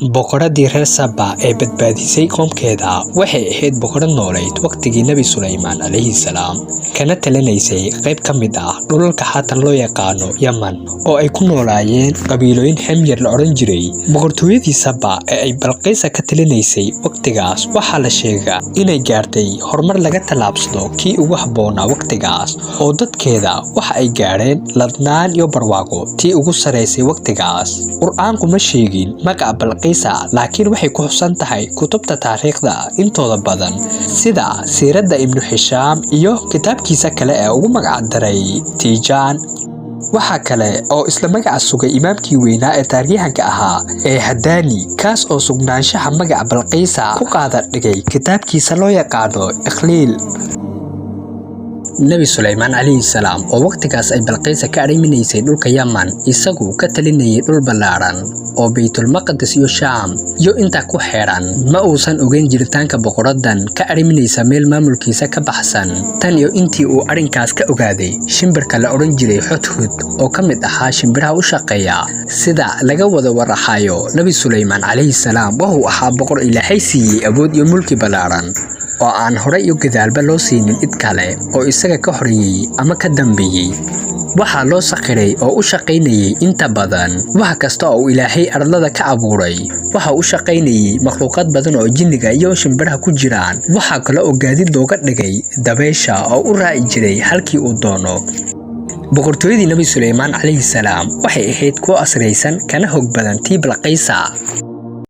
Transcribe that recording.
boqoradii reer Saba ee badbaadisay qoomkeeda waxay ahayd boqorad nooleed waqtigii Nabi Suleymaan alayhi salaam kana talinaysay qayb ka mid ah dhulalka haatan loo yaqaano Yaman oo ay ku noolaayeen qabiilooyin Ximyar la oran jiray. Boqortooyadii Saba ee ay Balqiis ka talinaysay waqtigaas waxaa la sheegaa inay gaartay horumar laga talaabsado kii ugu habboonaa waqtigaas oo dadkeeda waxa ay gaareen ladnaan iyo barwaaqo tii ugu sareysay waqtigaas. Qur'aanku ma sheegin magaca Balqiis laakiin waxay ku xusan tahay kutubta taariikhda intooda badan sida Siirada Ibn Hisham iyo kitaabkiisa kale ee ugu magac daray Tijaan. waxa kale oo isla magaca sugay imaamkii weynaa ee taariikhanka ahaa ee Hadani kaas oo sugnaanshaha magaca Balqiis ku qaada dhigay kitaabkiisa loo yaqaano Iqliil. Nabi Suleymaan alayhi salaam oo waqtigaas ay Balqiis ka ariminaysay dhulka Yaman isagu ka talinayay dhul ballaaran oo Baytul Maqdis iyo Shaam iyo inta ku xeeran ma uusan ogeyn jiritaanka boqoradan ka ariminaysa meel maamulkiisa ka baxsan tan iyo intii uu arinkaas ka ogaaday shimbirka la oran jiray Hudhud oo ka mid ahaa shimbiraha u shaqeeya sida laga wada waraxayo. Nabi Suleymaan alayhi salaam wuxuu ahaa boqor Ilaahay siiyay awood iyo mulki ballaaran oo aan hore iyo gadaalba loo siinin cid kale oo isaga ka horeeyay ama ka dambeeyay. waxa loo saqiray oo u shaqeynayay inta badan wax kasta oo Ilaahay ardada ka abuuray. waxa uu shaqeynayay makhluuqad badan oo jinniga iyo shimbiraha ku jiraan. waxa kale oo gaadiid looga dhigay dabeesha oo u raaci jiray halkii uu doono. boqortooyadii Nabi Suleymaan alayhi salaam waxay ahayd kuwo asraysan kana hog badan tii Balqiis.